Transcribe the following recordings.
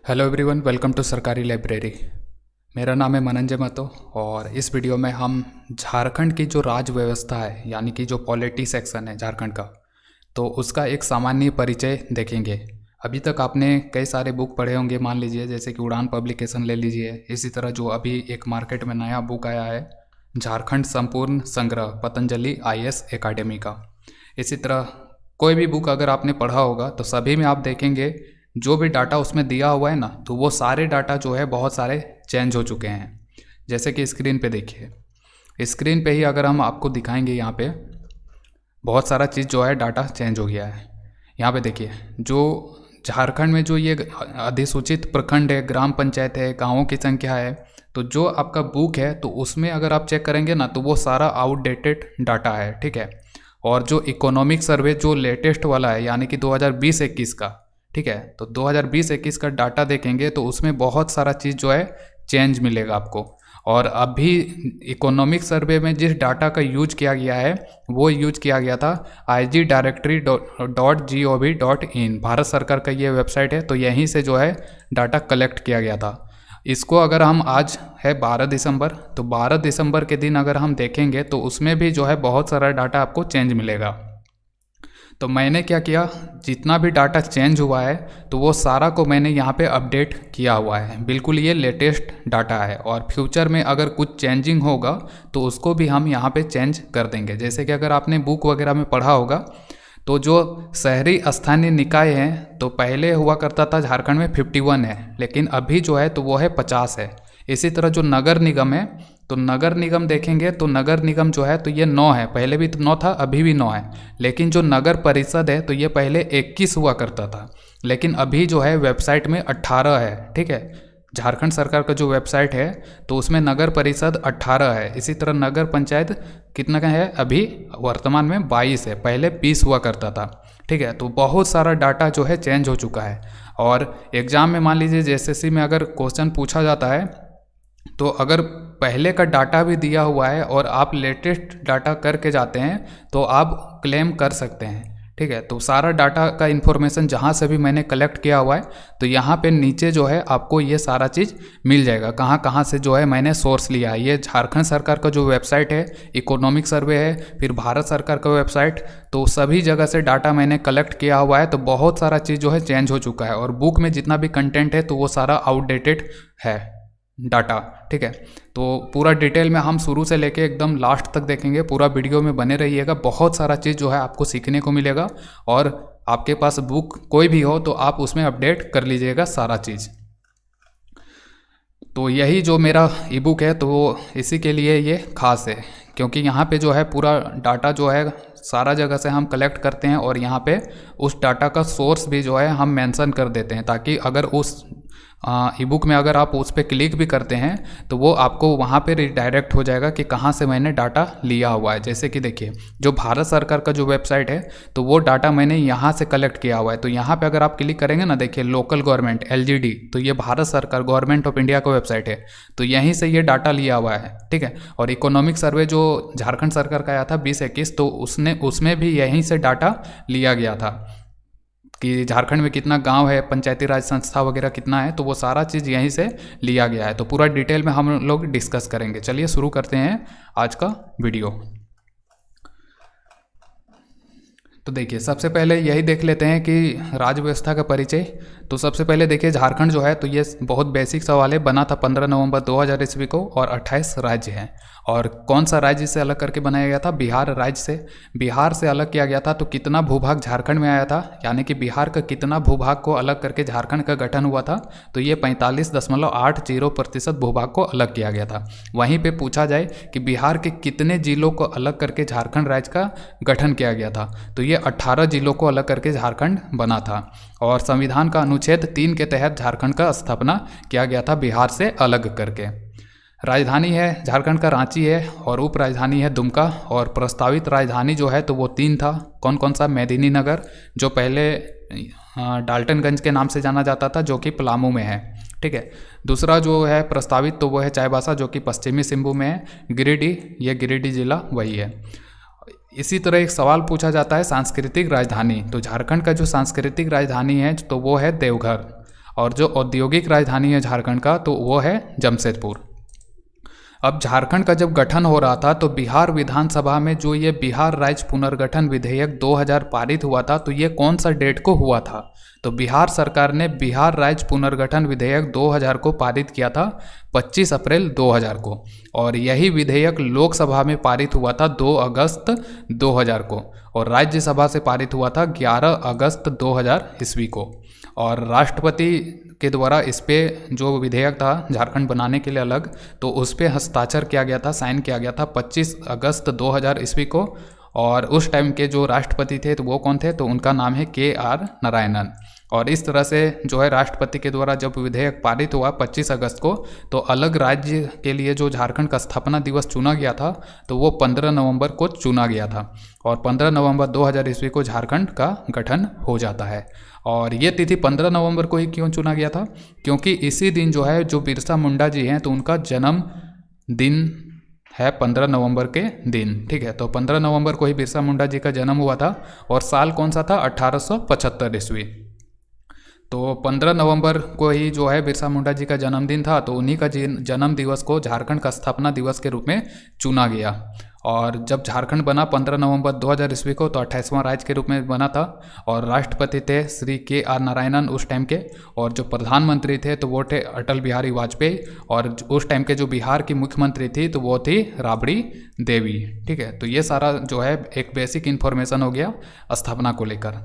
Hello everyone, welcome to सरकारी library. मेरा नाम है मनंजय महतो और इस वीडियो में हम झारखंड की जो राज व्यवस्था है यानी कि जो पॉलिटी सेक्शन है झारखंड का, तो उसका एक सामान्य परिचय देखेंगे। अभी तक आपने कई सारे बुक पढ़े होंगे, मान लीजिए जैसे कि उड़ान पब्लिकेशन ले लीजिए। इसी तरह जो अभी एक मार्केट में नया बुक आया है झारखंड संपूर्ण संग्रह पतंजलि IAS एकेडमी का। इसी तरह कोई भी बुक अगर आपने पढ़ा होगा तो सभी में आप देखेंगे जो भी डाटा उसमें दिया हुआ है ना, तो वो सारे डाटा जो है बहुत सारे चेंज हो चुके हैं। जैसे कि स्क्रीन पे देखिए, स्क्रीन पे ही अगर हम आपको दिखाएंगे, यहाँ पे बहुत सारा चीज़ जो है डाटा चेंज हो गया है। यहाँ पे देखिए, जो झारखंड में जो ये अधिसूचित प्रखंड है, ग्राम पंचायत है, गाँवों की संख्या है, तो जो आपका बुक है तो उसमें अगर आप चेक करेंगे ना तो वो सारा आउटडेटेड डाटा है, ठीक है। और जो इकोनॉमिक सर्वे जो लेटेस्ट वाला है यानी कि 2020-21 का, ठीक है, तो 2020-21 का डाटा देखेंगे तो उसमें बहुत सारा चीज़ जो है चेंज मिलेगा आपको। और अभी इकोनॉमिक सर्वे में जिस डाटा का यूज किया गया है वो यूज किया गया था IG directory.gov.in, भारत सरकार का ये वेबसाइट है, तो यहीं से जो है डाटा कलेक्ट किया गया था। इसको अगर हम आज है 12 दिसंबर, तो 12 दिसंबर के दिन अगर हम देखेंगे तो उसमें भी जो है बहुत सारा डाटा आपको चेंज मिलेगा। तो मैंने क्या किया, जितना भी डाटा चेंज हुआ है तो वो सारा को मैंने यहाँ पे अपडेट किया हुआ है। बिल्कुल ये लेटेस्ट डाटा है और फ्यूचर में अगर कुछ चेंजिंग होगा तो उसको भी हम यहाँ पे चेंज कर देंगे। जैसे कि अगर आपने बुक वगैरह में पढ़ा होगा तो जो शहरी स्थानीय निकाय हैं तो पहले हुआ करता था झारखंड में 51 है, लेकिन अभी जो है तो वो है 50 है। इसी तरह जो नगर निगम है तो नगर निगम देखेंगे तो नगर निगम जो है तो ये 9 है, पहले भी तो 9 था, अभी भी 9 है। लेकिन जो नगर परिषद है तो ये पहले 21 हुआ करता था, लेकिन अभी जो है वेबसाइट में 18 है, ठीक है। झारखंड सरकार का जो वेबसाइट है तो उसमें नगर परिषद 18 है। इसी तरह नगर पंचायत कितना का है, अभी वर्तमान में 22 है, पहले 20 हुआ करता था, ठीक है। तो बहुत सारा डाटा जो है चेंज हो चुका है। और एग्ज़ाम में मान लीजिए JSSC में अगर क्वेश्चन पूछा जाता है तो अगर पहले का डाटा भी दिया हुआ है और आप लेटेस्ट डाटा करके जाते हैं तो आप क्लेम कर सकते हैं, ठीक है। तो सारा डाटा का इन्फॉर्मेशन जहाँ से भी मैंने कलेक्ट किया हुआ है तो यहाँ पे नीचे जो है आपको ये सारा चीज़ मिल जाएगा, कहाँ कहाँ से जो है मैंने सोर्स लिया है। ये झारखंड सरकार का जो वेबसाइट है, इकोनॉमिक सर्वे है, फिर भारत सरकार का वेबसाइट, तो सभी जगह से डाटा मैंने कलेक्ट किया हुआ है। तो बहुत सारा चीज़ जो है चेंज हो चुका है और बुक में जितना भी कंटेंट है तो वो सारा आउटडेटेड है डाटा, ठीक है। तो पूरा डिटेल में हम शुरू से लेके एकदम लास्ट तक देखेंगे, पूरा वीडियो में बने रहिएगा। बहुत सारा चीज़ जो है आपको सीखने को मिलेगा और आपके पास बुक कोई भी हो तो आप उसमें अपडेट कर लीजिएगा सारा चीज़। तो यही जो मेरा ई बुक है तो इसी के लिए ये खास है, क्योंकि यहाँ पे जो है पूरा डाटा जो है सारा जगह से हम कलेक्ट करते हैं और यहाँ पे उस डाटा का सोर्स भी जो है हम मेंशन कर देते हैं, ताकि अगर उस ई बुक में अगर आप उस पर क्लिक भी करते हैं तो वो आपको वहाँ पे रिडायरेक्ट हो जाएगा कि कहाँ से मैंने डाटा लिया हुआ है। जैसे कि देखिए, जो भारत सरकार का जो वेबसाइट है तो वो डाटा मैंने यहाँ से कलेक्ट किया हुआ है। तो यहाँ पे अगर आप क्लिक करेंगे ना, देखिए लोकल गवर्नमेंट LGD, तो ये भारत सरकार गवर्नमेंट ऑफ इंडिया का वेबसाइट है, तो यहीं से ये डाटा लिया हुआ है, ठीक है। और इकोनॉमिक सर्वे जो झारखंड सरकार का आया था 20-21, तो उसमें भी यहीं से डाटा लिया गया था कि झारखंड में कितना गांव है, पंचायती राज संस्था वगैरह कितना है, तो वो सारा चीज़ यहीं से लिया गया है। तो पूरा डिटेल में हम लोग डिस्कस करेंगे। चलिए शुरू करते हैं आज का वीडियो। तो देखिए, सबसे पहले यही देख लेते हैं कि राज्य व्यवस्था का परिचय। तो सबसे पहले देखिए, झारखंड जो है तो ये बहुत बेसिक सवाल है, बना था 15 नवंबर 2000 ईस्वी को और 28 राज्य हैं। और कौन सा राज्य से अलग करके बनाया गया था? बिहार राज्य से। बिहार से अलग किया गया था तो कितना भूभाग झारखंड में आया था, यानी कि बिहार का कितना भूभाग को अलग करके झारखंड का गठन हुआ था, तो ये 45.80% भूभाग को अलग किया गया था। वहीं पे पूछा जाए कि बिहार के कितने जिलों को अलग करके झारखंड राज्य का गठन किया गया था, तो ये 18 जिलों को अलग करके झारखंड बना था। और संविधान का अनुच्छेद 3 के तहत झारखंड का स्थापना किया गया था बिहार से अलग करके। राजधानी है झारखंड का रांची है और उप राजधानी है दुमका। और प्रस्तावित राजधानी जो है तो वो 3 था। कौन कौन सा? मेदिनीनगर, जो पहले डाल्टनगंज के नाम से जाना जाता था, जो कि पलामू में है, ठीक है। दूसरा जो है प्रस्तावित तो वो है चाईबासा, जो कि पश्चिमी सिंहभूम में है। गिरिडीह, ये गिरिडीह जिला वही है। इसी तरह एक सवाल पूछा जाता है सांस्कृतिक राजधानी, तो झारखंड का जो सांस्कृतिक राजधानी है तो वो है देवघर। और जो औद्योगिक राजधानी है झारखंड का तो वो है जमशेदपुर। अब झारखंड का जब गठन हो रहा था तो बिहार विधानसभा में जो ये बिहार राज्य पुनर्गठन विधेयक 2000 पारित हुआ था, तो ये कौन सा डेट को हुआ था? तो बिहार सरकार ने बिहार राज्य पुनर्गठन विधेयक 2000 को पारित किया था 25 अप्रैल 2000 को, और यही विधेयक लोकसभा में पारित हुआ था 2 अगस्त 2000 को, और राज्यसभा से पारित हुआ था 11 अगस्त 2000 ईस्वी को। और राष्ट्रपति के द्वारा इस पे जो विधेयक था झारखंड बनाने के लिए अलग, तो उस पे हस्ताक्षर किया गया था, साइन किया गया था 25 अगस्त 2000 ईस्वी को। और उस टाइम के जो राष्ट्रपति थे तो वो कौन थे? तो उनका नाम है KR नारायणन। और इस तरह से जो है राष्ट्रपति के द्वारा जब विधेयक पारित हुआ 25 अगस्त को, तो अलग राज्य के लिए जो झारखंड का स्थापना दिवस चुना गया था तो वो 15 नवंबर को चुना गया था, और 15 नवंबर 2000 ईस्वी को झारखंड का गठन हो जाता है। और ये तिथि 15 नवंबर को ही क्यों चुना गया था? क्योंकि इसी दिन जो है जो बिरसा मुंडा जी हैं तो उनका जन्म दिन है 15 नवंबर के दिन, ठीक है। तो 15 नवंबर को ही बिरसा मुंडा जी का जन्म हुआ था, और साल कौन सा था? 1875 ईस्वी। तो 15 नवंबर को ही जो है बिरसा मुंडा जी का जन्मदिन था, तो उन्हीं का जन्म दिवस को झारखंड का स्थापना दिवस के रूप में चुना गया। और जब झारखंड बना 15 नवंबर 2000 ईस्वी को, तो 28वां राज्य के रूप में बना था, और राष्ट्रपति थे श्री KR नारायणन उस टाइम के, और जो प्रधानमंत्री थे तो वो थे अटल बिहारी वाजपेयी, और उस टाइम के जो बिहार की मुख्यमंत्री थी तो वो थी राबड़ी देवी, ठीक है। तो ये सारा जो है एक बेसिक इन्फॉर्मेशन हो गया स्थापना को लेकर।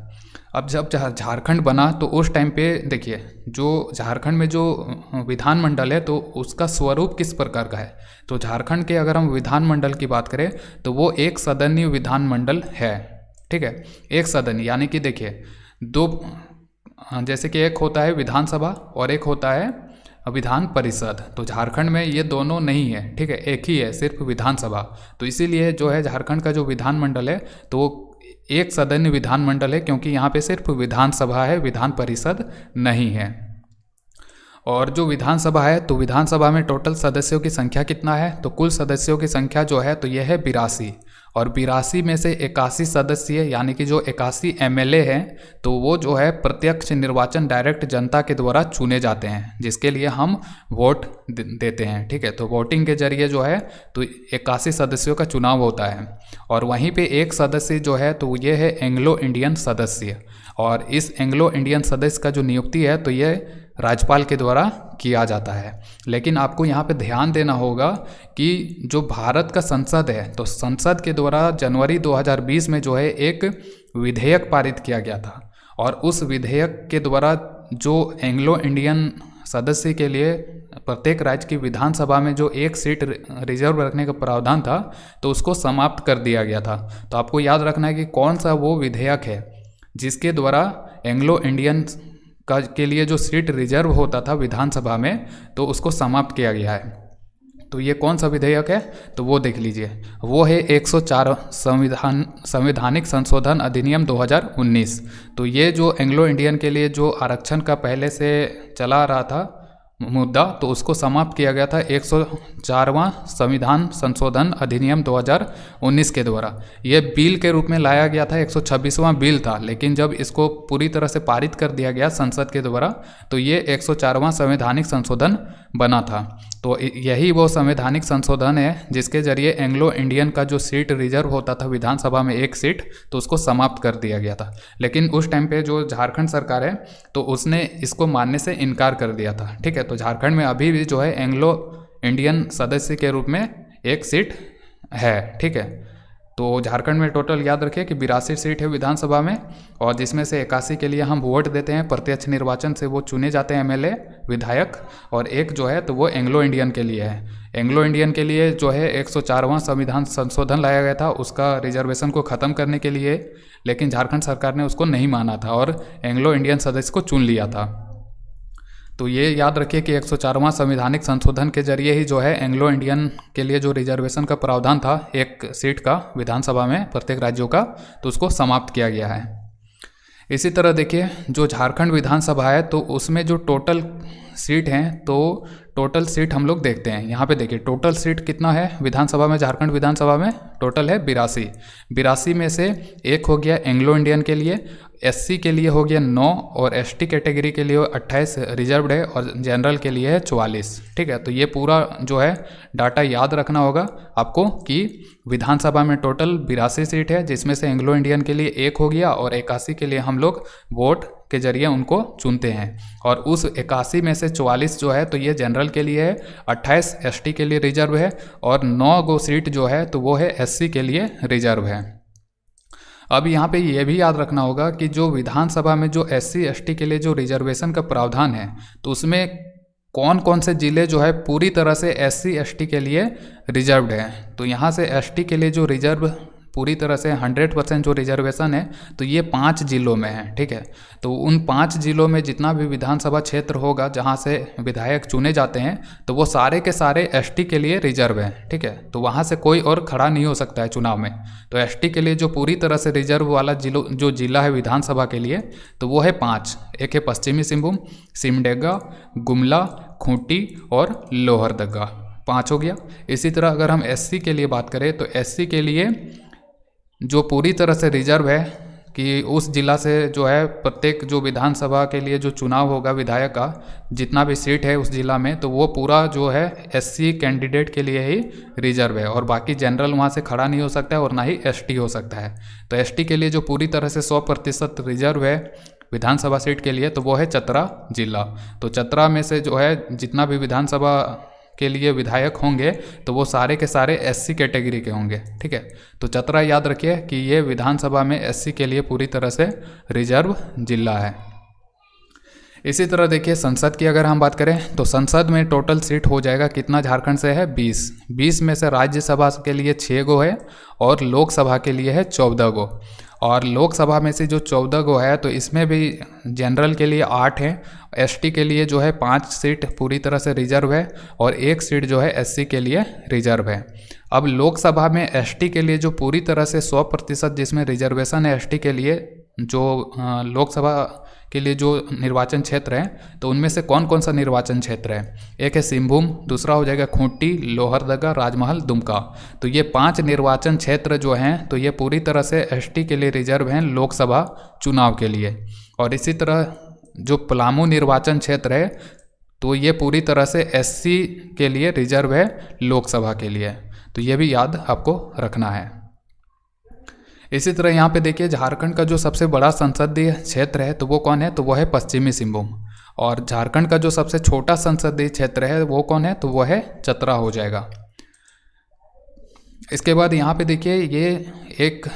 अब जब झारखंड बना तो उस टाइम पे देखिए, जो झारखंड में जो विधानमंडल है तो उसका स्वरूप किस प्रकार का है? तो झारखंड के अगर हम विधानमंडल की बात करें तो वो एक सदनीय विधानमंडल है, ठीक है। एक सदन यानी कि देखिए दो, जैसे कि एक होता है विधानसभा और एक होता है विधान परिषद, तो झारखंड में ये दोनों नहीं है, ठीक है, एक ही है सिर्फ विधानसभा। तो इसीलिए जो है झारखंड का जो विधानमंडल है तो एक सदन विधानमंडल है, क्योंकि यहाँ पे सिर्फ विधानसभा है, विधान परिषद नहीं है। और जो विधानसभा है तो विधानसभा में टोटल सदस्यों की संख्या कितना है? तो कुल सदस्यों की संख्या जो है तो यह है 82, और 82 में से 81 सदस्य यानी कि जो 81 MLA हैं तो वो जो है प्रत्यक्ष निर्वाचन डायरेक्ट जनता के द्वारा चुने जाते हैं, जिसके लिए हम वोट देते हैं, ठीक है। तो वोटिंग के जरिए जो है तो 81 सदस्यों का चुनाव होता है। और वहीं पे एक सदस्य जो है तो ये है एंग्लो इंडियन सदस्य, और इस एंग्लो इंडियन सदस्य का जो नियुक्ति है तो ये राज्यपाल के द्वारा किया जाता है। लेकिन आपको यहाँ पे ध्यान देना होगा कि जो भारत का संसद है तो संसद के द्वारा जनवरी 2020 में जो है एक विधेयक पारित किया गया था, और उस विधेयक के द्वारा जो एंग्लो इंडियन सदस्य के लिए प्रत्येक राज्य की विधानसभा में जो एक सीट रिजर्व रखने का प्रावधान था तो उसको समाप्त कर दिया गया था। तो आपको याद रखना है कि कौन सा वो विधेयक है जिसके द्वारा एंग्लो इंडियन के लिए जो सीट रिजर्व होता था विधानसभा में तो उसको समाप्त किया गया है। तो ये कौन सा विधेयक है? तो वो देख लीजिए, वो है 104 संवैधानिक संशोधन अधिनियम 2019। तो ये जो एंग्लो इंडियन के लिए जो आरक्षण का पहले से चला रहा था मुद्दा, तो उसको समाप्त किया गया था 104वां संविधान संशोधन अधिनियम 2019 के द्वारा। ये बिल के रूप में लाया गया था, 126वां बिल था, लेकिन जब इसको पूरी तरह से पारित कर दिया गया संसद के द्वारा तो ये 104वां संवैधानिक संशोधन बना था। तो यही वो संवैधानिक संशोधन है जिसके जरिए एंग्लो इंडियन का जो सीट रिजर्व होता था विधानसभा में एक सीट, तो उसको समाप्त कर दिया गया था। लेकिन उस टाइम पे जो झारखंड सरकार है तो उसने इसको मानने से इनकार कर दिया था, ठीक है। तो झारखंड में अभी भी जो है एंग्लो इंडियन सदस्य के रूप में एक सीट है, ठीक है। तो झारखंड में टोटल याद रखिए कि 82 सीट है विधानसभा में, और जिसमें से 81 के लिए हम वोट देते हैं, प्रत्यक्ष निर्वाचन से वो चुने जाते हैं MLA विधायक, और एक जो है तो वो एंग्लो इंडियन के लिए है। एंग्लो इंडियन के लिए जो है 104वां संविधान संशोधन लाया गया था उसका रिजर्वेशन को ख़त्म करने के लिए, लेकिन झारखंड सरकार ने उसको नहीं माना था और एंग्लो इंडियन सदस्य को चुन लिया था। तो ये याद रखिए कि 104वां संवैधानिक संशोधन के जरिए ही जो है एंग्लो इंडियन के लिए जो रिजर्वेशन का प्रावधान था एक सीट का विधानसभा में प्रत्येक राज्यों का, तो उसको समाप्त किया गया है। इसी तरह देखिए जो झारखंड विधानसभा है तो उसमें जो टोटल सीट हैं तो टोटल सीट हम लोग देखते हैं। यहाँ पे देखिए टोटल सीट कितना है विधानसभा में, झारखंड विधानसभा में टोटल है 82। 82 में से एक हो गया एंग्लो इंडियन के लिए, एससी के लिए हो गया 9 और एसटी कैटेगरी के लिए 28 रिजर्व्ड है और जनरल के लिए है 44। ठीक है, तो ये पूरा जो है डाटा याद रखना होगा आपको कि विधानसभा में टोटल 82 सीट है, जिसमें से एंग्लो इंडियन के लिए 1 हो गया और 81 के लिए हम लोग वोट के जरिए उनको चुनते हैं। और उस 81 में से 44 जो है तो ये जनरल के लिए है, 28 एसटी के लिए रिजर्व है और 9 गो सीट जो है तो वो है एससी के लिए रिजर्व है। अब यहाँ पे ये भी याद रखना होगा कि जो विधानसभा में जो एससी एसटी के लिए जो रिजर्वेशन का प्रावधान है तो उसमें कौन कौन से ज़िले जो है पूरी तरह से एससी एसटी के लिए रिजर्व्ड है। तो यहाँ से एसटी के लिए जो रिजर्व पूरी तरह से 100% जो रिजर्वेशन है तो ये 5 जिलों में है। ठीक है, तो उन 5 जिलों में जितना भी विधानसभा क्षेत्र होगा जहाँ से विधायक चुने जाते हैं तो वो सारे के सारे एसटी के लिए रिजर्व है। ठीक है, तो वहाँ से कोई और खड़ा नहीं हो सकता है चुनाव में। तो एसटी के लिए जो पूरी तरह से रिजर्व वाला जो जिला है विधानसभा के लिए तो वो है 5। एक है पश्चिमी सिंहभूम, सिमडेगा, गुमला, खूंटी और लोहरदगा, 5 हो गया। इसी तरह अगर हम एससी के लिए बात करें तो एससी के लिए जो पूरी तरह से रिजर्व है कि उस जिला से जो है प्रत्येक जो विधानसभा के लिए जो चुनाव होगा विधायक का जितना भी सीट है उस जिला में तो वो पूरा जो है एससी कैंडिडेट के लिए ही रिजर्व है और बाकी जनरल वहाँ से खड़ा नहीं हो सकता है और ना ही एसटी हो सकता है। तो एसटी के लिए जो पूरी तरह से 100% रिजर्व है विधानसभा सीट के लिए तो वो है चतरा जिला। तो चतरा में से जो है जितना भी विधानसभा के लिए विधायक होंगे तो वो सारे के सारे एससी कैटेगरी के होंगे। ठीक है, तो चतरा याद रखिए कि ये विधानसभा में एससी के लिए पूरी तरह से रिजर्व जिला है। इसी तरह देखिए संसद की अगर हम बात करें तो संसद में टोटल सीट हो जाएगा कितना झारखंड से है 20 में से राज्यसभा के लिए 6 गो है और लोकसभा के लिए है 14 गो। और लोकसभा में से जो 14 गो है तो इसमें भी जनरल के लिए 8 है, एसटी के लिए जो है 5 सीट पूरी तरह से रिजर्व है और 1 सीट जो है एससी के लिए रिजर्व है। अब लोकसभा में एसटी के लिए जो पूरी तरह से 100% जिसमें रिजर्वेशन है एसटी के लिए जो लोकसभा के लिए जो निर्वाचन क्षेत्र है तो उनमें से कौन कौन सा निर्वाचन क्षेत्र है, एक है सिंहभूम, दूसरा हो जाएगा खूंटी, लोहरदगा, राजमहल, दुमका। तो ये 5 निर्वाचन क्षेत्र जो हैं तो ये पूरी तरह से एसटी के लिए रिजर्व हैं लोकसभा चुनाव के लिए। और इसी तरह जो पलामू निर्वाचन क्षेत्र है तो ये पूरी तरह से एससी के लिए रिजर्व है लोकसभा के लिए। तो ये भी याद आपको रखना है। इसी तरह यहाँ पे देखिए झारखंड का जो सबसे बड़ा संसदीय क्षेत्र है तो वो कौन है, तो वो है पश्चिमी सिंहभूम। और झारखंड का जो सबसे छोटा संसदीय क्षेत्र है वो कौन है, तो वो है चतरा हो जाएगा। इसके बाद यहाँ पे देखिए ये एक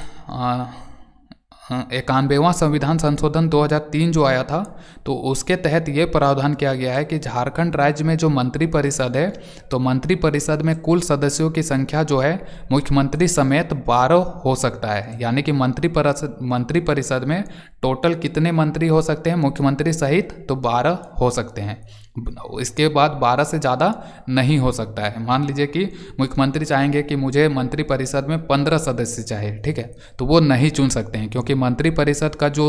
91वां संविधान संशोधन 2003 जो आया था तो उसके तहत ये प्रावधान किया गया है कि झारखंड राज्य में जो मंत्रिपरिषद है तो मंत्रिपरिषद में कुल सदस्यों की संख्या जो है मुख्यमंत्री समेत 12 हो सकता है। यानी कि मंत्रिपरिषद में टोटल कितने मंत्री हो सकते हैं मुख्यमंत्री सहित, तो 12 हो सकते हैं। इसके बाद 12 से ज़्यादा नहीं हो सकता है। मान लीजिए कि मुख्यमंत्री चाहेंगे कि मुझे मंत्रिपरिषद में 15 सदस्य चाहिए, ठीक है, तो वो नहीं चुन सकते हैं क्योंकि मंत्रिपरिषद का जो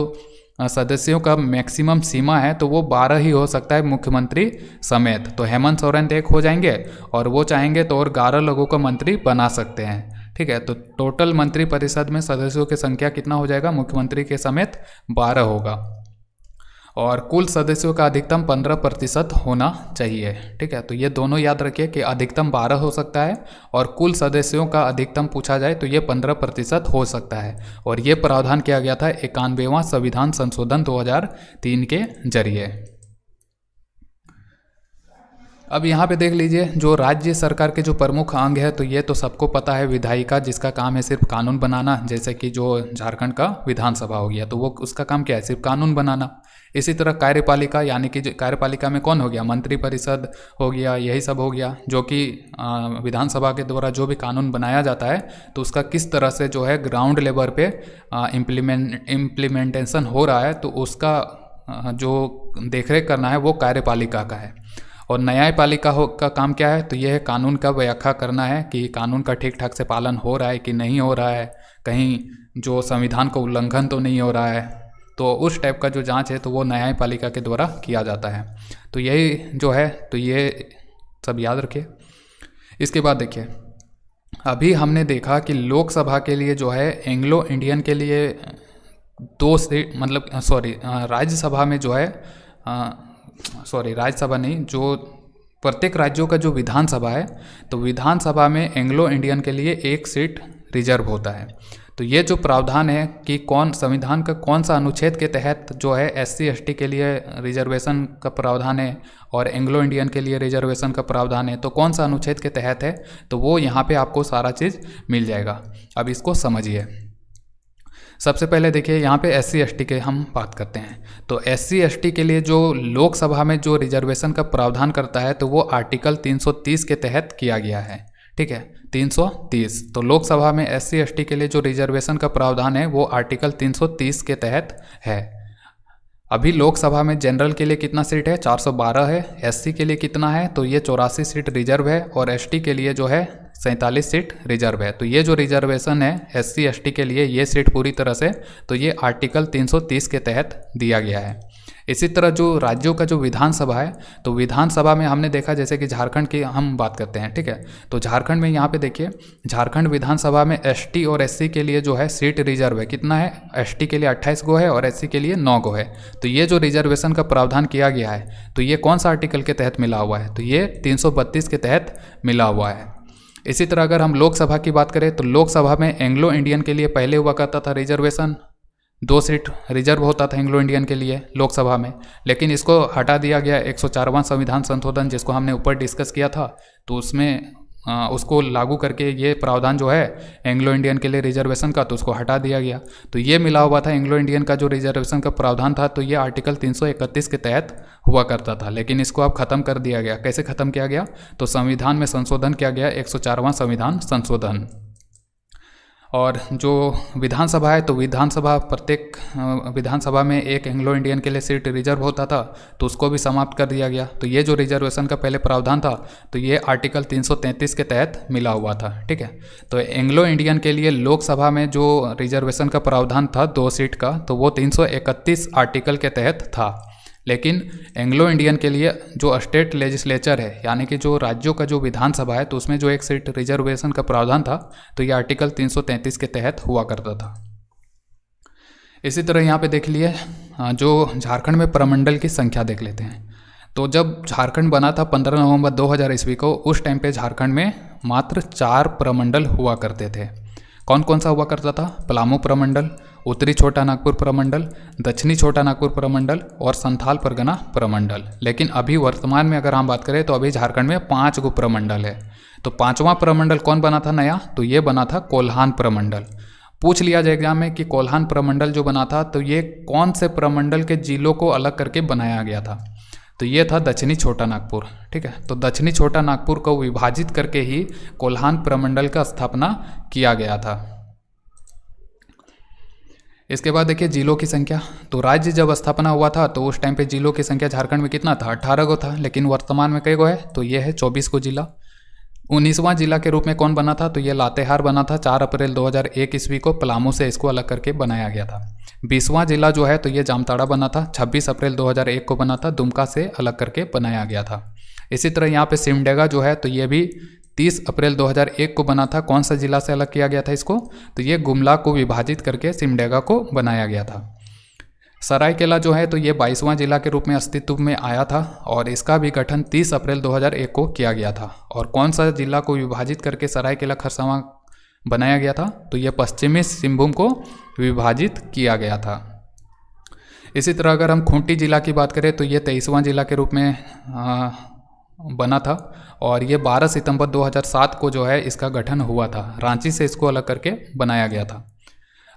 सदस्यों का मैक्सिमम सीमा है तो वो 12 ही हो सकता है मुख्यमंत्री समेत। तो हेमंत सोरेन एक हो जाएंगे और वो चाहेंगे तो और 11 लोगों को मंत्री बना सकते हैं। ठीक है, तो टोटल मंत्रिपरिषद में सदस्यों की संख्या कितना हो जाएगा, मुख्यमंत्री के समेत 12 होगा। और कुल सदस्यों का अधिकतम 15% होना चाहिए। ठीक है, तो ये दोनों याद रखिए कि अधिकतम 12 हो सकता है और कुल सदस्यों का अधिकतम पूछा जाए तो ये 15% हो सकता है। और ये प्रावधान किया गया था 91वां संविधान संशोधन 2003 के जरिए। अब यहाँ पे देख लीजिए जो राज्य सरकार के जो प्रमुख अंग है तो ये तो सबको पता है, विधायिका जिसका काम है सिर्फ कानून बनाना, जैसे कि जो झारखंड का विधानसभा हो गया तो वो उसका काम क्या है, सिर्फ कानून बनाना। इसी तरह कार्यपालिका, यानी कि कार्यपालिका में कौन हो गया, मंत्रिपरिषद हो गया, यही सब हो गया, जो कि विधानसभा के द्वारा जो भी कानून बनाया जाता है तो उसका किस तरह से जो है ग्राउंड लेवल पे इम्प्लीमेंटेशन हो रहा है तो उसका जो देखरेख करना है वो कार्यपालिका का है। और न्यायपालिका का काम क्या है, तो यह है कानून का व्याख्या करना है कि कानून का ठीक ठाक से पालन हो रहा है कि नहीं हो रहा है, कहीं जो संविधान का उल्लंघन तो नहीं हो रहा है। तो उस टाइप का जो जांच है तो वो न्यायपालिका के द्वारा किया जाता है। तो यही जो है तो ये सब याद रखिए। इसके बाद देखिए अभी हमने देखा कि लोकसभा के लिए जो है एंग्लो इंडियन के लिए दो सीट मतलब सॉरी राज्यसभा में जो है सॉरी राज्यसभा नहीं, जो प्रत्येक राज्यों का जो विधानसभा है, तो विधानसभा में एंग्लो इंडियन के लिए एक सीट रिजर्व होता है। तो ये जो प्रावधान है कि कौन संविधान का कौन सा अनुच्छेद के तहत जो है SC ST के लिए रिजर्वेशन का प्रावधान है और एंग्लो इंडियन के लिए रिजर्वेशन का प्रावधान है, तो कौन सा अनुच्छेद के तहत है, तो वो यहाँ पे आपको सारा चीज़ मिल जाएगा। अब इसको समझिए। सबसे पहले देखिए यहाँ पे SC ST के हम बात करते हैं। तो SC ST के लिए जो लोकसभा में जो रिजर्वेशन का प्रावधान करता है, तो वो आर्टिकल 330 के तहत किया गया है। ठीक है, 330। तो लोकसभा में SC ST के लिए जो रिजर्वेशन का प्रावधान है वो आर्टिकल 330 के तहत है। अभी लोकसभा में जनरल के लिए कितना सीट है, 412 है। SC के लिए कितना है, तो ये 84 सीट रिजर्व है और ST के लिए जो है 47 सीट रिजर्व है। तो ये जो रिजर्वेशन है SC ST के लिए, ये सीट पूरी तरह से तो ये आर्टिकल 330 के तहत दिया गया है। इसी तरह जो राज्यों का जो विधानसभा है, तो विधानसभा में हमने देखा जैसे कि झारखंड की हम बात करते हैं। ठीक है, तो झारखंड में यहाँ पे देखिए, झारखंड विधानसभा में ST और SC के लिए जो है सीट रिजर्व है। कितना है, ST के लिए 28 गो है और SC के लिए 9 गो है। तो ये जो रिजर्वेशन का प्रावधान किया गया है, तो ये कौन सा आर्टिकल के तहत मिला हुआ है, तो ये 332 के तहत मिला हुआ है। इसी तरह अगर हम लोकसभा की बात करें, तो लोकसभा में एंग्लो इंडियन के लिए पहले हुआ करता था रिजर्वेशन, 2 सीट रिजर्व होता था एंग्लो इंडियन के लिए लोकसभा में, लेकिन इसको हटा दिया गया 104वां संविधान संशोधन, जिसको हमने ऊपर डिस्कस किया था। तो उसमें उसको लागू करके ये प्रावधान जो है एंग्लो इंडियन के लिए रिजर्वेशन का, तो उसको हटा दिया गया। तो ये मिला हुआ था एंग्लो इंडियन का जो रिजर्वेशन का प्रावधान था, तो ये आर्टिकल 331 के तहत हुआ करता था, लेकिन इसको अब खत्म कर दिया गया। कैसे खत्म किया गया, तो संविधान में संशोधन किया गया, 104वां संविधान संशोधन। और जो विधानसभा है, तो विधानसभा प्रत्येक विधानसभा में एक एंग्लो इंडियन के लिए सीट रिजर्व होता था, तो उसको भी समाप्त कर दिया गया। तो ये जो रिजर्वेशन का पहले प्रावधान था, तो ये आर्टिकल 333 के तहत मिला हुआ था। ठीक है, तो एंग्लो इंडियन के लिए लोकसभा में जो रिजर्वेशन का प्रावधान था 2 सीट का, तो वो 331 आर्टिकल के तहत था। लेकिन एंग्लो इंडियन के लिए जो स्टेट लेजिस्लेचर है, यानी कि जो राज्यों का जो विधानसभा है, तो उसमें जो एक सीट रिजर्वेशन का प्रावधान था, तो ये आर्टिकल 333 के तहत हुआ करता था। इसी तरह यहाँ पे देख लिए जो झारखंड में प्रमंडल की संख्या देख लेते हैं। तो जब झारखंड बना था 15 नवंबर 2000 ईस्वी को, उस टाइम पे झारखंड में मात्र 4 प्रमंडल हुआ करते थे। कौन कौन सा हुआ करता था, पलामू प्रमंडल, उत्तरी छोटा नागपुर प्रमंडल, दक्षिणी छोटा नागपुर प्रमंडल और संथाल परगना प्रमंडल। लेकिन अभी वर्तमान में अगर हम बात करें, तो अभी झारखंड में 5 गो प्रमंडल है। तो 5वां प्रमंडल कौन बना था नया, तो ये बना था कोल्हान प्रमंडल। पूछ लिया जाए एग्जाम में कि कोल्हान प्रमंडल जो बना था, तो ये कौन से प्रमंडल के जिलों को अलग करके बनाया गया था, तो ये था दक्षिणी छोटा नागपुर। ठीक है, तो दक्षिणी छोटा नागपुर को विभाजित करके ही कोल्हान प्रमंडल का स्थापना किया गया था। इसके बाद देखिए जिलों की संख्या। तो राज्य जब स्थापना हुआ था, तो उस टाइम पे जिलों की संख्या झारखंड में कितना था, 18 गो था। लेकिन वर्तमान में कई गो है, तो ये है 24 गो जिला। 19वां जिला के रूप में कौन बना था, तो ये लातेहार बना था 4 अप्रैल 2001 ईस्वी को, पलामू से इसको अलग करके बनाया गया था। 20वां जिला जो है, तो ये जामताड़ा बना था, 26 अप्रैल 2001 को बना था, दुमका से अलग करके बनाया गया था। इसी तरह यहाँ पे सिमडेगा जो है, तो ये भी 30 अप्रैल 2001 को बना था। कौन सा जिला से अलग किया गया था इसको, तो ये गुमला को विभाजित करके सिमडेगा को बनाया गया था। सरायकेला जो है, तो ये 22वां जिला के रूप में अस्तित्व में आया था और इसका भी गठन 30 अप्रैल 2001 को किया गया था। और कौन सा जिला को विभाजित करके सरायकेला खरसावां बनाया गया था, तो ये पश्चिमी सिंहभूम को विभाजित किया गया था। इसी तरह अगर हम खूंटी जिला की बात करें, तो ये 23वां जिला के रूप में बना था और ये 12 सितंबर 2007 को जो है इसका गठन हुआ था। रांची से इसको अलग करके बनाया गया था।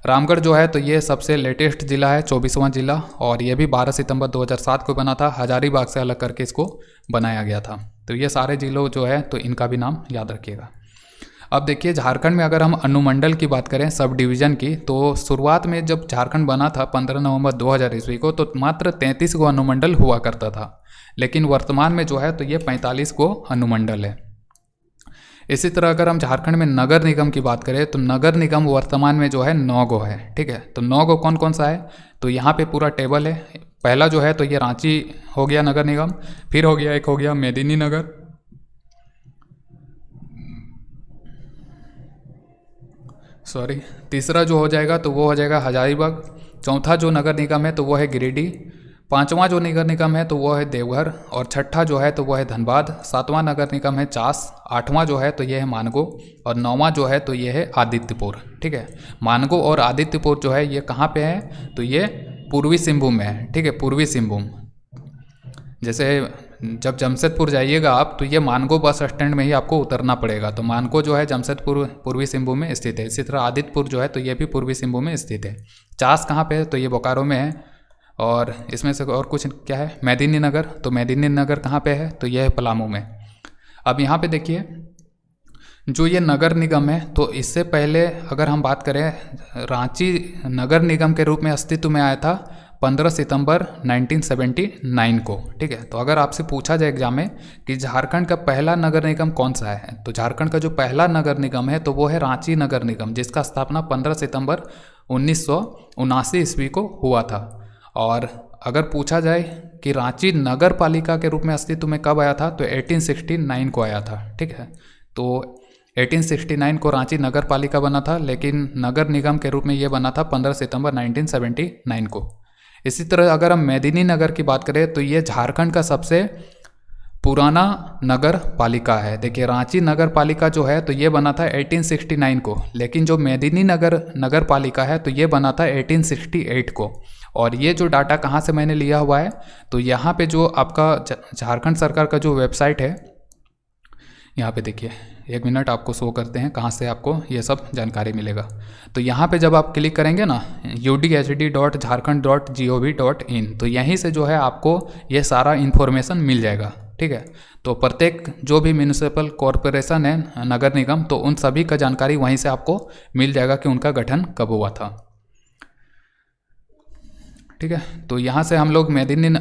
रामगढ़ जो है, तो ये सबसे लेटेस्ट जिला है, 24वां जिला, और ये भी 12 सितंबर 2007 को बना था। हजारीबाग से अलग करके इसको बनाया गया था। तो ये सारे जिलों जो है, तो इनका भी नाम याद रखिएगा। अब देखिए झारखंड में अगर हम अनुमंडल की बात करें, सब डिवीज़न की, तो शुरुआत में जब झारखंड बना था 15 नवंबर 2000 ईस्वी को, तो मात्र 33 गो अनुमंडल हुआ करता था। लेकिन वर्तमान में जो है, तो ये 45 गो अनुमंडल है। इसी तरह अगर हम झारखंड में नगर निगम की बात करें, तो नगर निगम वर्तमान में जो है 9 गो है। ठीक है, तो 9 गो कौन कौन सा है, तो यहाँ पे पूरा टेबल है। पहला जो है, तो ये रांची हो गया नगर निगम, फिर हो गया एक हो गया मेदिनीनगर, तीसरा जो हो जाएगा, तो वो हो जाएगा हजारीबाग, चौथा जो नगर निगम है तो वो है गिरिडीह, पांचवा जो नगर निगम है तो वो है देवघर, और छठा जो है तो वो है धनबाद, सातवां नगर निगम है चास, आठवां जो है तो ये है मानगो, और नौवां जो है तो ये है आदित्यपुर। ठीक है, मानगो और आदित्यपुर जो है ये कहाँ पे है, तो ये पूर्वी सिंहभूम में है। ठीक है, पूर्वी सिंहभूम। जैसे जब जमशेदपुर जाइएगा आप तो ये मानगो बस स्टैंड में ही आपको उतरना पड़ेगा, तो मानगो जो है जमशेदपुर पूर्वी सिंहभूम में स्थित है। इसी तरह आदित्यपुर जो है तो ये भी पूर्वी सिंहभूम में स्थित है। चास कहाँ पे है, तो ये बोकारो में है। और इसमें से और कुछ क्या है, मेदिनीनगर, तो मेदिनीनगर कहाँ पे है, तो ये है पलामू में। अब यहाँ पे देखिए जो ये नगर निगम है, तो इससे पहले अगर हम बात करें, रांची नगर निगम के रूप में अस्तित्व में आया था 15 सितंबर 1979 को। ठीक है, तो अगर आपसे पूछा जाए एग्जाम में कि झारखंड का पहला नगर निगम कौन सा है, तो झारखंड का जो पहला नगर निगम है तो वो है रांची नगर निगम, जिसका स्थापना 15 सितंबर 1979 ईस्वी को हुआ था। और अगर पूछा जाए कि रांची नगर पालिका के रूप में अस्तित्व में कब आया था, तो 1869 को आया था। ठीक है, तो 1869 को रांची नगर पालिका बना था, लेकिन नगर निगम के रूप में ये बना था 15 सितंबर 1979 को। इसी तरह अगर हम मेदिनीनगर की बात करें तो ये झारखंड का सबसे पुराना नगर पालिका है। देखिए रांची नगर पालिका जो है तो ये बना था 1869 को, लेकिन जो मेदिनीनगर नगर पालिका है तो ये बना था 1868 को। और ये जो डाटा कहाँ से मैंने लिया हुआ है, तो यहाँ पे जो आपका झारखंड सरकार का जो वेबसाइट है, यहाँ पे देखिए, एक मिनट आपको शो करते हैं कहाँ से आपको ये सब जानकारी मिलेगा। तो यहाँ पे जब आप क्लिक करेंगे ना udhd.jharkhand.gov.in, तो यहीं से जो है आपको ये सारा इन्फॉर्मेशन मिल जाएगा। ठीक है, तो प्रत्येक जो भी म्यूनिसिपल कॉरपोरेशन है, नगर निगम, तो उन सभी का जानकारी वहीं से आपको मिल जाएगा कि उनका गठन कब हुआ था। ठीक है, तो यहाँ से हम लोग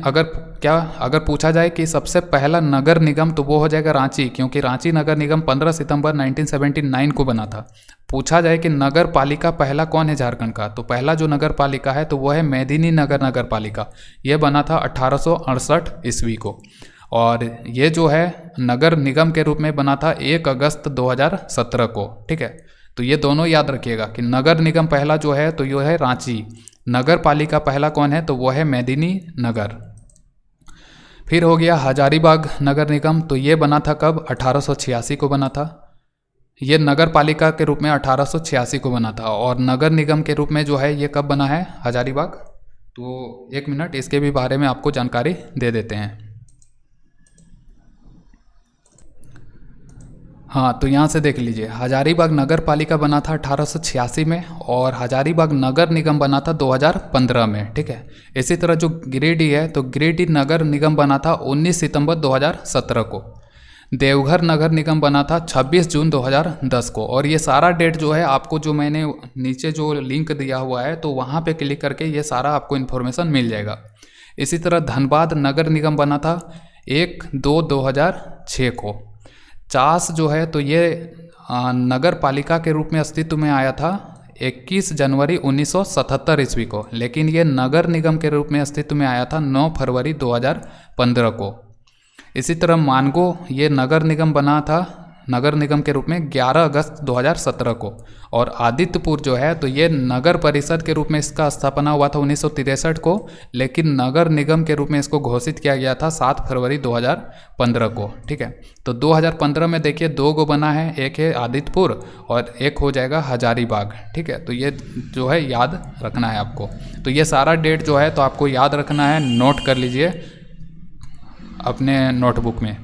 अगर पूछा जाए कि सबसे पहला नगर निगम, तो वो हो जाएगा रांची, क्योंकि रांची नगर निगम 15 सितंबर 1979 को बना था। पूछा जाए कि नगर पालिका पहला कौन है झारखंड का, तो पहला जो नगर पालिका है तो वो है मेदिनीनगर नगर पालिका। ये बना था 1868 ईस्वी को। और ये जो है नगर निगम के रूप में बना था 1 अगस्त 2017 को। ठीक है, तो ये दोनों याद रखिएगा कि नगर निगम पहला जो है तो ये है रांची, नगर पालिका पहला कौन है, तो वो है मेदिनीनगर। फिर हो गया हजारीबाग नगर निगम, तो ये बना था कब, 1886 को बना था। ये नगर पालिका के रूप में 1886 को बना था। और नगर निगम के रूप में जो है ये कब बना है हजारीबाग, तो एक मिनट इसके भी बारे में आपको जानकारी दे देते हैं। हाँ, तो यहाँ से देख लीजिए, हजारीबाग नगर पालिका बना था 1886 में, और हजारीबाग नगर निगम बना था 2015 में। ठीक है, इसी तरह जो गिरिडीह है तो गिरिडीह नगर निगम बना था 19 सितंबर 2017 को। देवघर नगर निगम बना था 26 जून 2010 को। और ये सारा डेट जो है आपको, जो मैंने नीचे जो लिंक दिया हुआ है तो वहाँ पे क्लिक करके ये सारा आपको इन्फॉर्मेशन मिल जाएगा। इसी तरह धनबाद नगर निगम बना था 1/2/2006 को। चास जो है तो ये नगर पालिका के रूप में अस्तित्व में आया था 21 जनवरी 1977 ईस्वी को, लेकिन ये नगर निगम के रूप में अस्तित्व में आया था 9 फरवरी 2015 को। इसी तरह मानगो ये नगर निगम बना था नगर निगम के रूप में 11 अगस्त 2017 को। और आदित्यपुर जो है तो ये नगर परिषद के रूप में इसका स्थापना हुआ था 1963 को, लेकिन नगर निगम के रूप में इसको घोषित किया गया था 7 फरवरी 2015 को। ठीक है, तो 2015 में देखिए 2 गो बना है, एक है आदित्यपुर और एक हो जाएगा हजारीबाग। ठीक है, तो ये जो है याद रखना है आपको। तो ये सारा डेट जो है तो आपको याद रखना है, नोट कर लीजिए अपने नोटबुक में।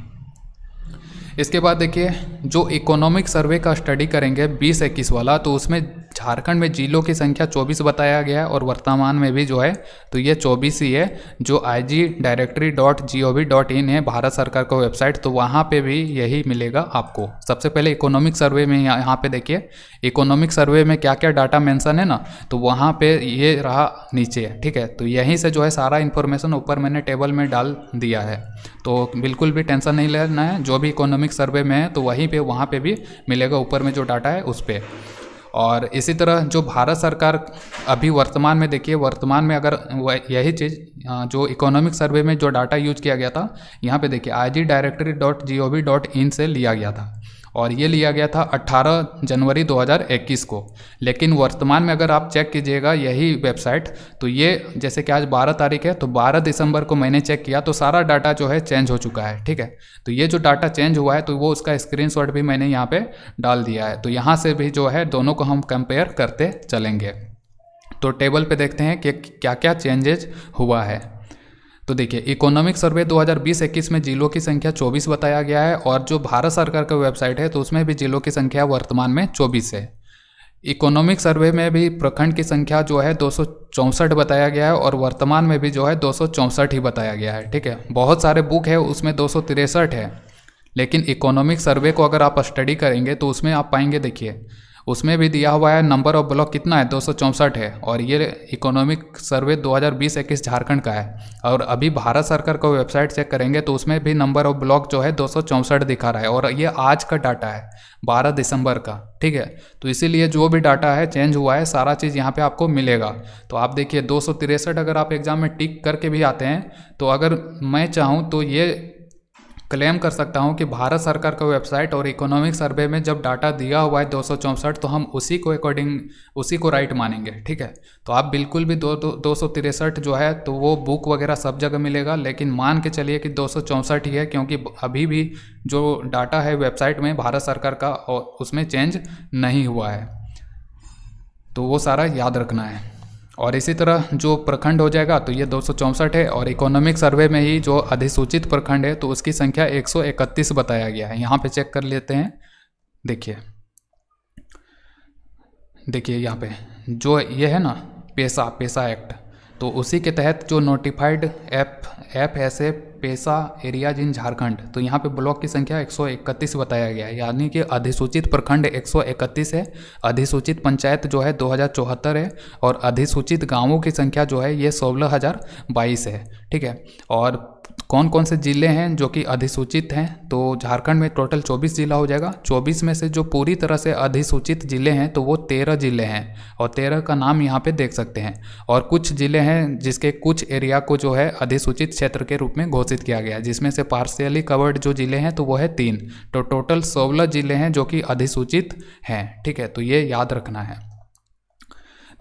इसके बाद देखिए जो इकोनॉमिक सर्वे का स्टडी करेंगे 2021 वाला, तो उसमें झारखंड में जिलों की संख्या 24 बताया गया है, और वर्तमान में भी जो है तो ये 24 ही है। जो IG-directory.gov.in है भारत सरकार का वेबसाइट, तो वहाँ पे भी यही मिलेगा आपको। सबसे पहले इकोनॉमिक सर्वे में यहाँ पे देखिए इकोनॉमिक सर्वे में क्या क्या डाटा मेंशन है ना, तो वहाँ पे ये रहा नीचे। ठीक है, तो यहीं से जो है सारा इन्फॉर्मेशन ऊपर मैंने टेबल में डाल दिया है, तो बिल्कुल भी टेंशन नहीं लेना है। जो भी इकोनॉमिक सर्वे में है तो वहीं पे वहाँ पे भी मिलेगा, ऊपर में जो डाटा है उस पर। और इसी तरह जो भारत सरकार अभी वर्तमान में देखिए, वर्तमान में अगर यही चीज़ जो इकोनॉमिक सर्वे में जो डाटा यूज किया गया था, यहाँ पे देखिए IG-directory.gov.in से लिया गया था। और ये लिया गया था 18 जनवरी 2021 को। लेकिन वर्तमान में अगर आप चेक कीजिएगा यही वेबसाइट, तो ये जैसे कि आज 12 तारीख है, तो 12 दिसंबर को मैंने चेक किया तो सारा डाटा जो है चेंज हो चुका है। ठीक है, तो ये जो डाटा चेंज हुआ है तो वो उसका स्क्रीनशॉट भी मैंने यहाँ पे डाल दिया है। तो यहाँ से भी जो है दोनों को हम कंपेयर करते चलेंगे। तो टेबल पे देखते हैं कि क्या क्या चेंजेज हुआ है। तो देखिए, इकोनॉमिक सर्वे 2020-21 में जिलों की संख्या 24 बताया गया है, और जो भारत सरकार का वेबसाइट है तो उसमें भी जिलों की संख्या वर्तमान में 24 है। इकोनॉमिक सर्वे में भी प्रखंड की संख्या जो है 264 बताया गया है, और वर्तमान में भी जो है 264 ही बताया गया है। ठीक है, बहुत सारे बुक है उसमें 263 है, लेकिन इकोनॉमिक सर्वे को अगर आप स्टडी करेंगे तो उसमें आप पाएंगे, देखिए उसमें भी दिया हुआ है नंबर ऑफ ब्लॉक कितना है, 264 है, और ये इकोनॉमिक सर्वे 2020-21 झारखंड का है। और अभी भारत सरकार का वेबसाइट चेक करेंगे तो उसमें भी नंबर ऑफ ब्लॉक जो है 264 दिखा रहा है, और ये आज का डाटा है 12 दिसंबर का। ठीक है, तो इसीलिए जो भी डाटा है चेंज हुआ है सारा चीज़ यहाँ पे आपको मिलेगा। तो आप देखिए 263 अगर आप एग्जाम में टिक करके भी आते हैं तो अगर मैं चाहूँ तो ये क्लेम कर सकता हूं कि भारत सरकार का वेबसाइट और इकोनॉमिक सर्वे में जब डाटा दिया हुआ है 264, तो हम उसी को अकॉर्डिंग उसी को राइट मानेंगे। ठीक है, तो आप बिल्कुल भी 263 जो है तो वो बुक वगैरह सब जगह मिलेगा, लेकिन मान के चलिए कि 264 ही है, क्योंकि अभी भी जो डाटा है वेबसाइट में भारत सरकार का और उसमें चेंज नहीं हुआ है। तो वो सारा याद रखना है। और इसी तरह जो प्रखंड हो जाएगा तो ये 264 है, और इकोनॉमिक सर्वे में ही जो अधिसूचित प्रखंड है तो उसकी संख्या 131 बताया गया है। यहाँ पे चेक कर लेते हैं। देखिए यहाँ पे जो ये है ना पेसा एक्ट, तो उसी के तहत जो नोटिफाइड ऐप ऐसे पेसा एरियाज इन झारखंड, तो यहाँ पे ब्लॉक की संख्या 131 बताया गया है, यानी कि अधिसूचित प्रखंड 131 है, अधिसूचित पंचायत जो है 2074 है, और अधिसूचित गांवों की संख्या जो है ये 16,022 है। ठीक है, और कौन कौन से ज़िले हैं जो कि अधिसूचित हैं, तो झारखंड में टोटल 24 ज़िला हो जाएगा। 24 में से जो पूरी तरह से अधिसूचित ज़िले हैं तो वो 13 ज़िले हैं, और 13 का नाम यहाँ पे देख सकते हैं। और कुछ ज़िले हैं जिसके कुछ एरिया को जो है अधिसूचित क्षेत्र के रूप में घोषित किया गया है, जिसमें से पार्शियली कवर्ड जो ज़िले हैं तो वो है 3, तो टोटल 16 ज़िले हैं जो कि अधिसूचित हैं। ठीक है, तो ये याद रखना है।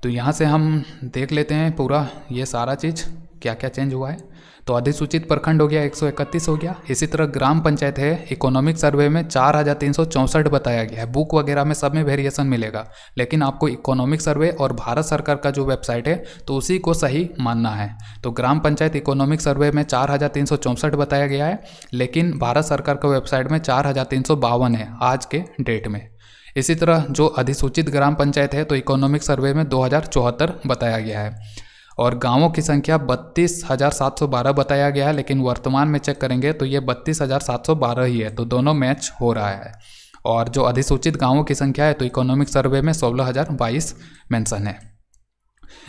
तो यहाँ से हम देख लेते हैं पूरा ये सारा चीज़ क्या क्या चेंज हुआ है। तो अधिसूचित प्रखंड हो गया 131 हो गया। इसी तरह ग्राम पंचायत है, इकोनॉमिक सर्वे में 4,364 बताया गया है। बुक वगैरह में सब में वेरिएशन मिलेगा, लेकिन आपको इकोनॉमिक सर्वे और भारत सरकार का जो वेबसाइट है तो उसी को सही मानना है। तो ग्राम पंचायत इकोनॉमिक सर्वे में 4,364 बताया गया है, लेकिन भारत सरकार का वेबसाइट में 4,352 है आज के डेट में। इसी तरह जो अधिसूचित ग्राम पंचायत है तो इकोनॉमिक सर्वे में 2,074 बताया गया है, और गांवों की संख्या 32,712 बताया गया है, लेकिन वर्तमान में चेक करेंगे तो ये 32,712 ही है, तो दोनों मैच हो रहा है। और जो अधिसूचित गांवों की संख्या है तो इकोनॉमिक सर्वे में 16,022 मेंशन है।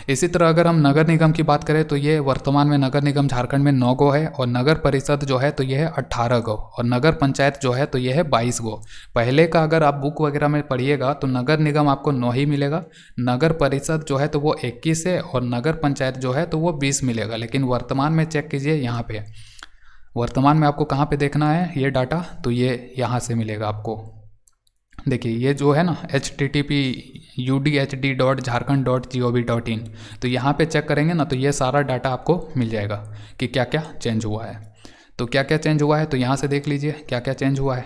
इसी तरह अगर हम नगर निगम की बात करें तो ये वर्तमान में नगर निगम झारखंड में 9 गो है, और नगर परिषद जो है तो ये है 18 गो, और नगर पंचायत जो है तो ये है 22 गो। पहले का अगर आप बुक वगैरह में पढ़िएगा तो नगर निगम आपको 9 ही मिलेगा, नगर परिषद जो है तो वो 21 है, और नगर पंचायत जो है तो वो 20 मिलेगा। लेकिन वर्तमान में चेक कीजिए, यहाँ पे वर्तमान में आपको कहाँ पे देखना है ये डाटा, तो ये यहाँ से मिलेगा आपको। देखिए ये जो है ना http://udhd.jharkhand.gov.in, तो यहाँ पे चेक करेंगे ना तो ये सारा डाटा आपको मिल जाएगा कि क्या क्या चेंज हुआ है। तो क्या क्या चेंज हुआ है तो यहाँ से देख लीजिए क्या क्या चेंज हुआ है।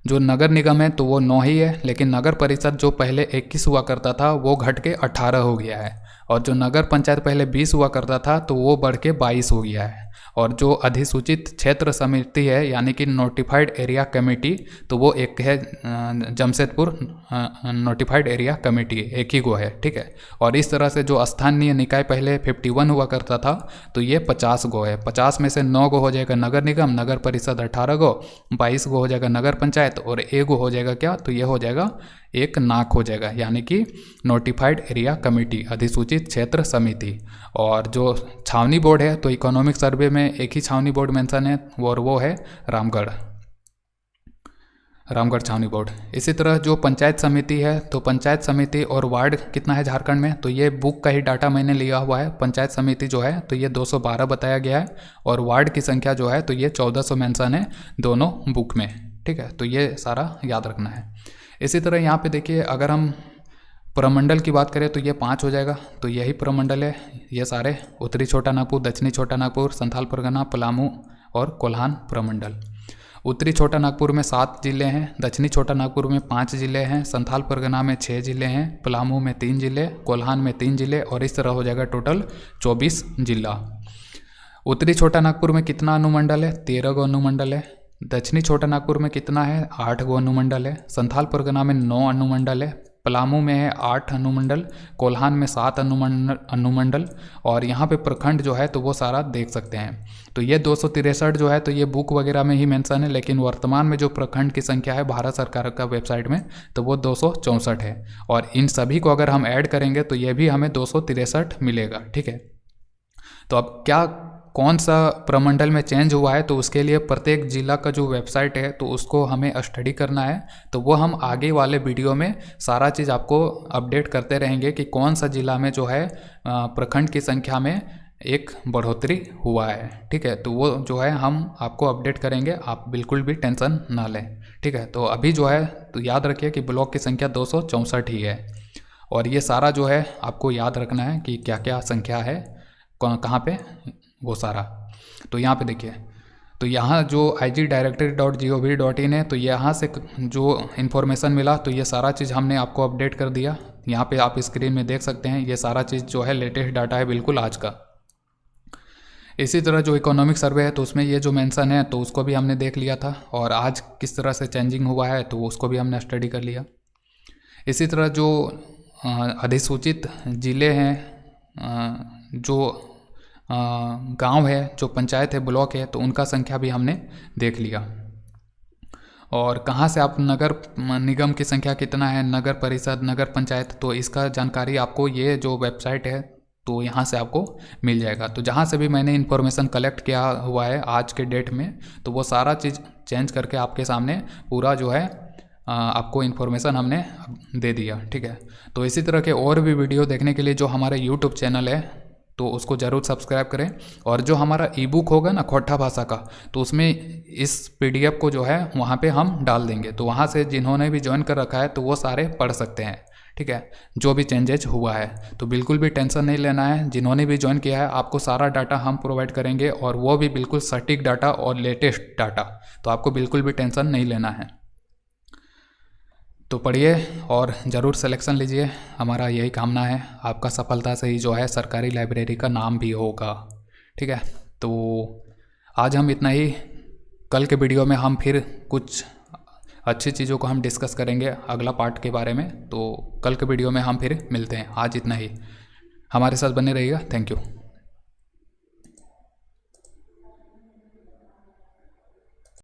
जो नगर निगम है तो वो 9 ही है, लेकिन नगर परिषद जो पहले 21 हुआ करता था वो घट के 18 हो गया है, और जो नगर पंचायत पहले 20 हुआ करता था तो वो बढ़ के 22 हो गया है, और जो अधिसूचित क्षेत्र समिति है यानी कि नोटिफाइड एरिया कमेटी तो वो एक है जमशेदपुर नोटिफाइड एरिया कमेटी, एक ही गो है। ठीक है, और इस तरह से जो स्थानीय निकाय पहले 51 हुआ करता था तो ये 50 गो है। 50 में से 9 गो हो जाएगा नगर निगम, नगर परिषद 18 गो, 22 गो हो जाएगा नगर पंचायत, और 1 गो हो जाएगा क्या, तो ये हो जाएगा एक नाक हो जाएगा, यानी कि नोटिफाइड एरिया कमेटी अधिसूचित क्षेत्र समिति। और जो छावनी बोर्ड है तो इकोनॉमिक सर्वे में एक ही छावनी बोर्ड मेंशन है, और वो है रामगढ़ छावनी बोर्ड। इसी तरह जो पंचायत समिति है तो पंचायत समिति और वार्ड कितना है झारखंड में, तो ये बुक का ही डाटा मैंने लिया हुआ है। पंचायत समिति जो है तो ये 212 बताया गया है, और वार्ड की संख्या जो है तो ये 1400 मेंशन है दोनों बुक में। ठीक है, तो ये सारा याद रखना है। इसी तरह यहाँ पे देखिए, अगर हम प्रमंडल की बात करें तो ये 5 हो जाएगा। तो यही प्रमंडल है, ये सारे उत्तरी छोटा नागपुर, दक्षिणी छोटा नागपुर, संथाल परगना, पलामू और कोल्हान प्रमंडल। उत्तरी छोटा नागपुर में 7 जिले हैं, दक्षिणी छोटा नागपुर में 5 जिले हैं, संथाल परगना में 6 जिले हैं, पलामू में 3 जिले, कोल्हान में 3 जिले, और इस तरह हो जाएगा टोटल 24 जिला। उत्तरी छोटा नागपुर में कितना अनुमंडल है? 13 गो अनुमंडल है। दक्षिणी छोटा नागपुर में कितना है? 8 गो अनुमंडल है। संथाल परगना में 9 अनुमंडल है, पलामू में है 8 अनुमंडल, कोल्हान में 7 अनुमंडल, और यहाँ पे प्रखंड जो है तो वो सारा देख सकते हैं। तो ये 263 जो है तो ये बुक वगैरह में ही मेंशन है, लेकिन वर्तमान में जो प्रखंड की संख्या है भारत सरकार का वेबसाइट में तो वो 264 है, और इन सभी को अगर हम ऐड करेंगे तो ये भी हमें 263 मिलेगा। ठीक है, तो अब क्या कौन सा प्रमंडल में चेंज हुआ है, तो उसके लिए प्रत्येक जिला का जो वेबसाइट है तो उसको हमें स्टडी करना है। तो वो हम आगे वाले वीडियो में सारा चीज़ आपको अपडेट करते रहेंगे कि कौन सा जिला में जो है प्रखंड की संख्या में एक बढ़ोतरी हुआ है। ठीक है, तो वो जो है हम आपको अपडेट करेंगे, आप बिल्कुल भी टेंशन ना लें। ठीक है, तो अभी जो है तो याद रखिए कि ब्लॉक की संख्या 264 ही है, और ये सारा जो है आपको याद रखना है कि क्या क्या संख्या है कहाँ पे, वो सारा। तो यहाँ पे देखिए, तो यहाँ जो igdirectory.gov.in है, तो यहाँ से जो इन्फॉर्मेशन मिला तो ये सारा चीज़ हमने आपको अपडेट कर दिया। यहाँ पे आप स्क्रीन में देख सकते हैं, ये सारा चीज़ जो है लेटेस्ट डाटा है बिल्कुल आज का। इसी तरह जो इकोनॉमिक सर्वे है तो उसमें ये जो मेंशन है तो उसको भी हमने देख लिया था, और आज किस तरह से चेंजिंग हुआ है तो उसको भी हमने स्टडी कर लिया। इसी तरह जो अधिसूचित ज़िले हैं, जो गांव है, जो पंचायत है, ब्लॉक है, तो उनका संख्या भी हमने देख लिया। और कहाँ से आप नगर निगम की संख्या कितना है, नगर परिषद, नगर पंचायत, तो इसका जानकारी आपको ये जो वेबसाइट है तो यहाँ से आपको मिल जाएगा। तो जहाँ से भी मैंने इन्फॉर्मेशन कलेक्ट किया हुआ है आज के डेट में, तो वो सारा चीज़ चेंज करके आपके सामने पूरा जो है आपको इन्फॉर्मेशन हमने दे दिया। ठीक है, तो इसी तरह के और भी वीडियो देखने के लिए जो हमारे यूट्यूब चैनल है तो उसको ज़रूर सब्सक्राइब करें, और जो हमारा ई बुक होगा ना खोट्ठा भाषा का, तो उसमें इस PDF को जो है वहाँ पे हम डाल देंगे, तो वहाँ से जिन्होंने भी ज्वाइन कर रखा है तो वो सारे पढ़ सकते हैं। ठीक है, जो भी चेंजेज हुआ है, तो बिल्कुल भी टेंशन नहीं लेना है। जिन्होंने भी ज्वाइन किया है आपको सारा डाटा हम प्रोवाइड करेंगे, और वो भी बिल्कुल सटीक डाटा और लेटेस्ट डाटा, तो आपको बिल्कुल भी टेंशन नहीं लेना है। तो पढ़िए और ज़रूर सिलेक्शन लीजिए, हमारा यही कामना है। आपका सफलता से ही जो है सरकारी लाइब्रेरी का नाम भी होगा। ठीक है, तो आज हम इतना ही। कल के वीडियो में हम फिर कुछ अच्छी चीज़ों को हम डिस्कस करेंगे अगला पार्ट के बारे में, तो कल के वीडियो में हम फिर मिलते हैं। आज इतना ही, हमारे साथ बने रहिएगा। Thank you.